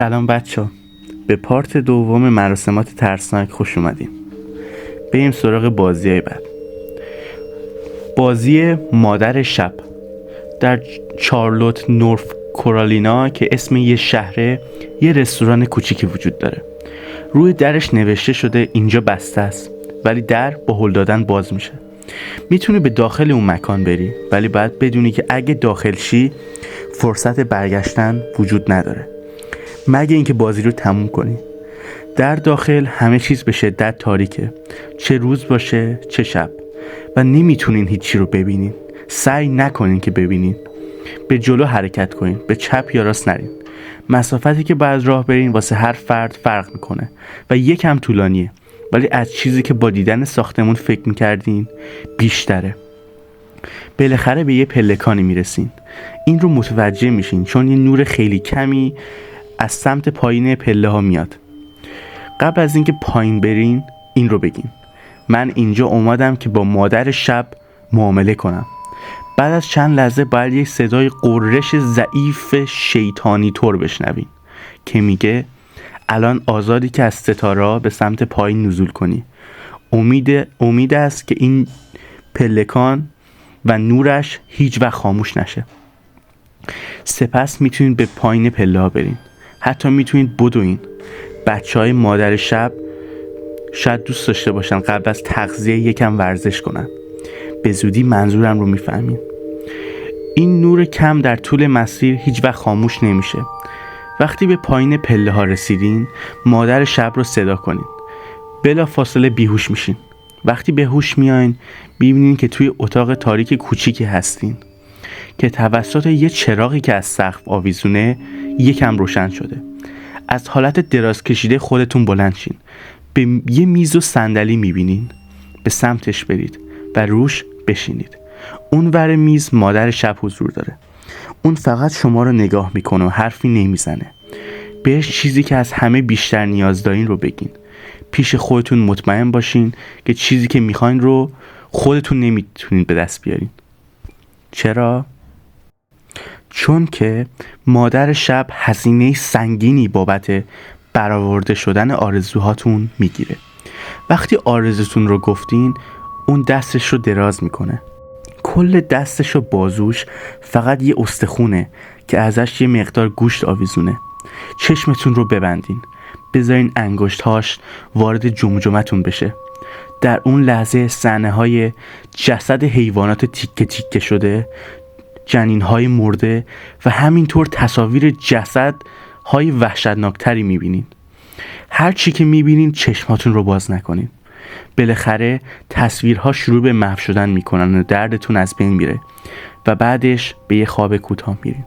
سلام بچه‌ها، به پارت دوم مراسمات ترسناک خوش اومدیم. بریم سراغ بازی‌های بعد. بازی مادر شب در چارلوت نورث کارولینا که اسم یه شهره، یه رستوران کوچیکی وجود داره. روی درش نوشته شده اینجا بسته است، ولی در با هل دادن باز میشه. میتونی به داخل اون مکان بری، ولی باید بدونی که اگه داخل شی فرصت برگشتن وجود نداره مگه اینکه بازی رو تموم کنی. در داخل همه چیز به شدت تاریکه، چه روز باشه چه شب، و نمیتونین هیچی رو ببینین. سعی نکنین که ببینین. به جلو حرکت کنین، به چپ یا راست نرین. مسافتی که باید راه برین واسه هر فرد فرق میکنه و یکم طولانیه، ولی از چیزی که با دیدن ساختمون فکر میکردین بیشتره. بالاخره به یه پلکانی میرسین. این رو متوجه میشین چون یه نور خیلی کمی از سمت پایین پله ها میاد. قبل از اینکه پایین برین این رو بگین: من اینجا اومدم که با مادر شب معامله کنم. بعد از چند لحظه باید یک صدای قررش ضعیف شیطانی طور بشنوین که میگه الان آزادی که از ستاره به سمت پایین نزول کنی. امید است که این پلکان و نورش هیچ وقت خاموش نشه. سپس میتونید به پایین پله ها برین. حتی میتونید بدوین. بچهای مادر شب شاید دوست داشته باشن قبل از تغذیه یکم ورزش کنن. به زودی منظورم رو میفهمین. این نور کم در طول مسیر هیچ وقت خاموش نمیشه. وقتی به پایین پله ها رسیدین، مادر شب رو صدا کنین. بلا فاصله بیهوش میشین. وقتی به هوش میاین ببینین که توی اتاق تاریک کوچیکی هستین که توسط یه چراغی که از سقف آویزونه یکم روشن شده. از حالت دراز کشیده خودتون بلند شین. به یه میز و صندلی میبینین. به سمتش برید و روش بشینید. اون ور میز مادر شب حضور داره. اون فقط شما رو نگاه میکنه و حرفی نمیزنه. بهش چیزی که از همه بیشتر نیاز دارین رو بگین. پیش خودتون مطمئن باشین که چیزی که میخواین رو خودتون نمیتونین به دست بیارین. چرا؟ چون که مادر شب هزینه سنگینی بابت برآورده شدن آرزوهاتون میگیره. وقتی آرزوتون رو گفتین اون دستش رو دراز میکنه. کل دستش و بازوش فقط یه استخونه که ازش یه مقدار گوشت آویزونه. چشمتون رو ببندین. بذارین انگشت‌هاش وارد جمجمتون بشه. در اون لحظه صحنه‌های جسد حیوانات تیکه تیکه شده، جنین‌های مرده و همینطور تصاویر جسدهای وحشتناکتری می‌بینین. هر چی که می‌بینین چشماتون رو باز نکنین. بالاخره تصویرها شروع به محو شدن میکنن و دردتون از بین میره و بعدش به یه خواب کوتاه میرین.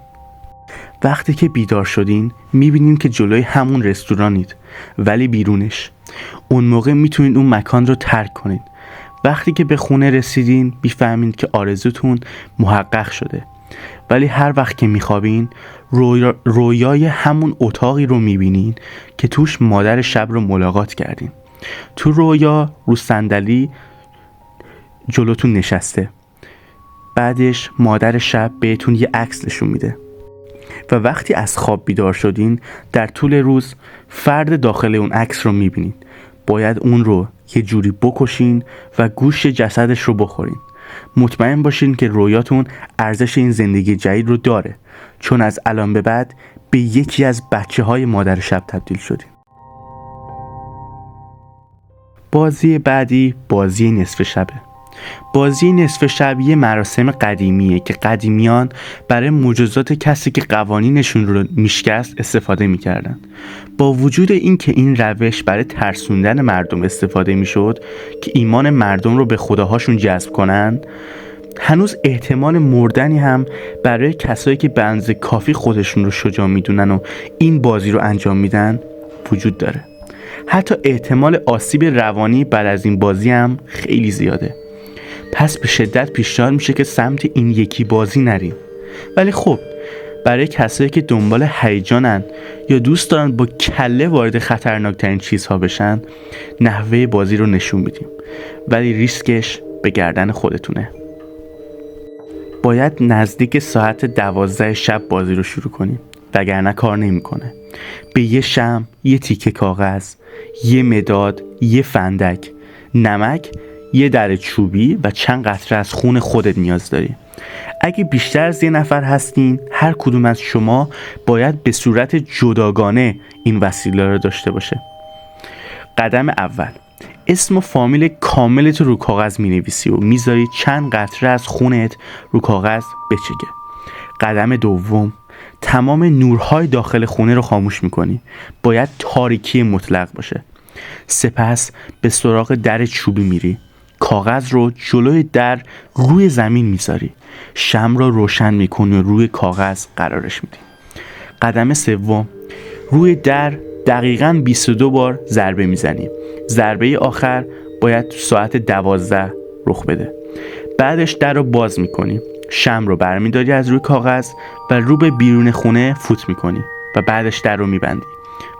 وقتی که بیدار شدین میبینین که جلوی همون رستورانید، ولی بیرونش. اون موقع میتونین اون مکان رو ترک کنین. وقتی که به خونه رسیدین میفهمین که آرزوتون محقق شده، ولی هر وقت که میخوابین رویای همون اتاقی رو میبینین که توش مادر شب رو ملاقات کردین. تو رویا رو صندلی جلوتون نشسته. بعدش مادر شب بهتون یه عکس نشون میده و وقتی از خواب بیدار شدین در طول روز فرد داخل اون عکس رو میبینین. باید اون رو یه جوری بکشین و گوشت جسدش رو بخورین. مطمئن باشین که رویاتون ارزش این زندگی جدید رو داره، چون از الان به بعد به یکی از بچه‌های مادر شب تبدیل شدین. بازی بعدی بازی نصف شبه. بازی نصف شب یه مراسم قدیمیه که قدیمیان برای مجازات کسی که قوانینشون رو میشکست استفاده میکردن. با وجود این که این روش برای ترسوندن مردم استفاده میشد که ایمان مردم رو به خداهاشون جذب کنن، هنوز احتمال مردنی هم برای کسایی که به اندازه کافی خودشون رو شجاع میدونن و این بازی رو انجام میدن وجود داره. حتی احتمال آسیب روانی بعد از این بازی هم خیلی زیاده. پس به شدت پیشنهاد میشه که سمت این یکی بازی نرین. ولی خب برای کسایی که دنبال هیجانن یا دوست دارن با کله وارد خطرناکترین چیزها بشن، نحوه بازی رو نشون میدیم، ولی ریسکش به گردن خودتونه. باید نزدیک ساعت 12 شب بازی رو شروع کنیم. وگرنه کار نمیکنه. به یه شمع، یه تیکه کاغذ، یه مداد، یه فندک، نمک، یه دره چوبی و چند قطره از خون خودت نیاز داری. اگه بیشتر از یه نفر هستین، هر کدوم از شما باید به صورت جداگانه این وسیله رو داشته باشه. قدم اول، اسم و فامیل کاملت رو کاغذ می‌نویسی و میذاری چند قطره از خونت رو کاغذ بچکه. قدم دوم، تمام نورهای داخل خونه رو خاموش میکنی. باید تاریکی مطلق باشه. سپس به سراغ در چوبی میری. کاغذ رو جلوی در روی زمین میذاری. شمع رو روشن میکنی و روی کاغذ قرارش میدی. قدم سوم، روی در دقیقاً 22 بار ضربه میزنی. ضربه آخر باید تو ساعت 12 رخ بده. بعدش در رو باز میکنی. شمع رو برمیداری از روی کاغذ و رو به بیرون خونه فوت میکنی و بعدش در رو میبندی.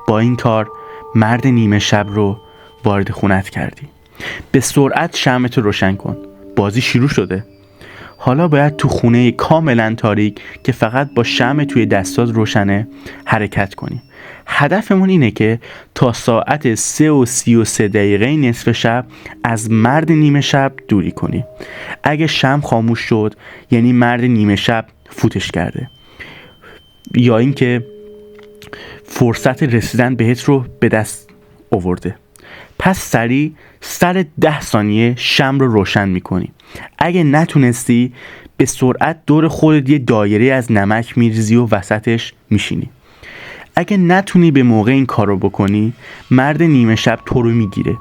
با این کار مرد نیمه شب رو وارد خونت کردی. به سرعت شمعت رو روشن کن. بازی شروع شده. حالا باید تو خونه کاملا تاریک که فقط با شمع توی دستات روشنه حرکت کنی. هدفمون اینه که تا ساعت 3:33 نصف شب از مرد نیمه شب دوری کنی. اگه شمع خاموش شد یعنی مرد نیمه شب فوتش کرده، یا اینکه فرصت رسیدن بهت رو به دست آورده. پس سریع سر 10 ثانیه شمع رو روشن میکنی. اگه نتونستی به سرعت دور خودت یه دایره از نمک میریزی و وسطش میشینی. اگه نتونی به موقع این کار رو بکنی، مرد نیمه شب تو رو میگیره،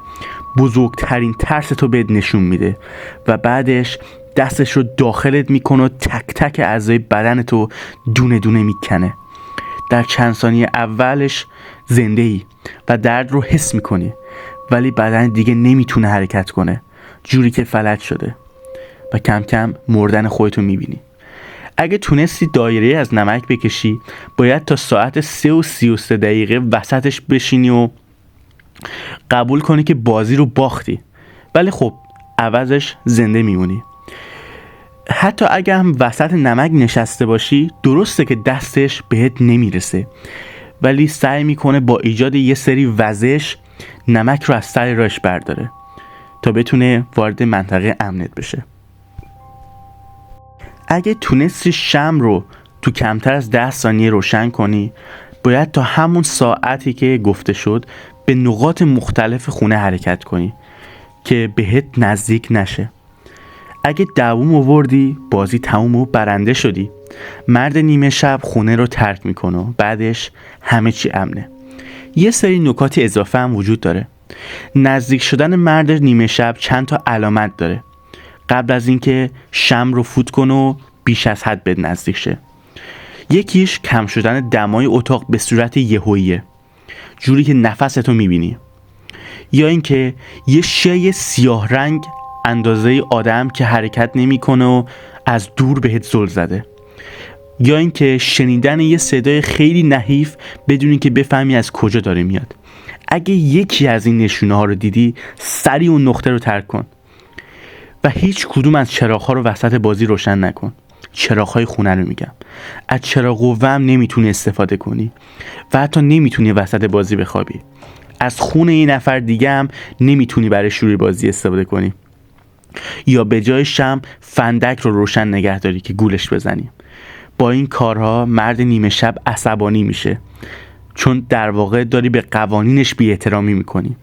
بزرگترین ترس تو بهت نشون میده و بعدش دستش رو داخلت میکنه و تک تک اعضای بدنتو دونه دونه میکنه. در چند ثانیه اولش زنده ای و درد رو حس میکنی، ولی بدن دیگه نمیتونه حرکت کنه، جوری که فلج شده و کم کم مردن خودتو میبینی. اگه تونستی دایره از نمک بکشی، باید تا ساعت 3:33 وسطش بشینی و قبول کنی که بازی رو باختی، ولی خب عوضش زنده میمونی. حتی اگه هم وسط نمک نشسته باشی، درسته که دستش بهت نمیرسه، ولی سعی میکنه با ایجاد یه سری وزش نمک رو از سر راهش برداره تا بتونه وارد منطقه امنت بشه. اگه تونستی شمع رو تو کمتر از 10 ثانیه روشن کنی، باید تا همون ساعتی که گفته شد به نقاط مختلف خونه حرکت کنی که بهت نزدیک نشه. اگه دووم آوردی، بازی تموم و برنده شدی. مرد نیمه شب خونه رو ترک میکنه و بعدش همه چی امنه. یه سری نکات اضافه هم وجود داره. نزدیک شدن مرد نیمه شب چند تا علامت داره. قبل از اینکه شمع رو فوت کنه و بیش از حد به نزدیک شه. یکیش کم شدن دمای اتاق به صورت یهوییه، جوری که نفستو میبینی. یا اینکه یه شی سیاه رنگ اندازه آدم که حرکت نمیکنه و از دور بهت زل زده. یا اینکه شنیدن یه صدای خیلی نحیف بدون اینکه بفهمی از کجا داره میاد. اگه یکی از این نشونه ها رو دیدی، سریع اون نقطه رو ترک کن و هیچ کدوم از چراغ‌ها رو وسط بازی روشن نکن. چراغ‌های خونه رو میگم. از چراغ قوه هم نمیتونی استفاده کنی و حتی نمیتونی وسط بازی بخوابی. از خونه یه نفر دیگه هم نمیتونی برای شروع بازی استفاده کنی. یا به جای شمع فندک رو روشن نگه داری که گولش بزنی. با این کارها مرد نیمه شب عصبانی میشه، چون در واقع داری به قوانینش بی‌احترامی میکنی.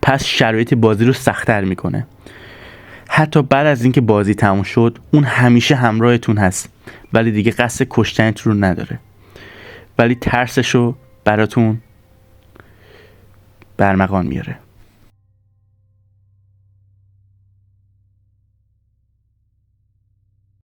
پس شرایط بازی رو سخت‌تر میکنه. حتی بعد از اینکه بازی تموم شد، اون همیشه همراهتون هست، ولی دیگه قصد کشتنتون رو نداره، ولی ترسشو براتون برمغان میاره.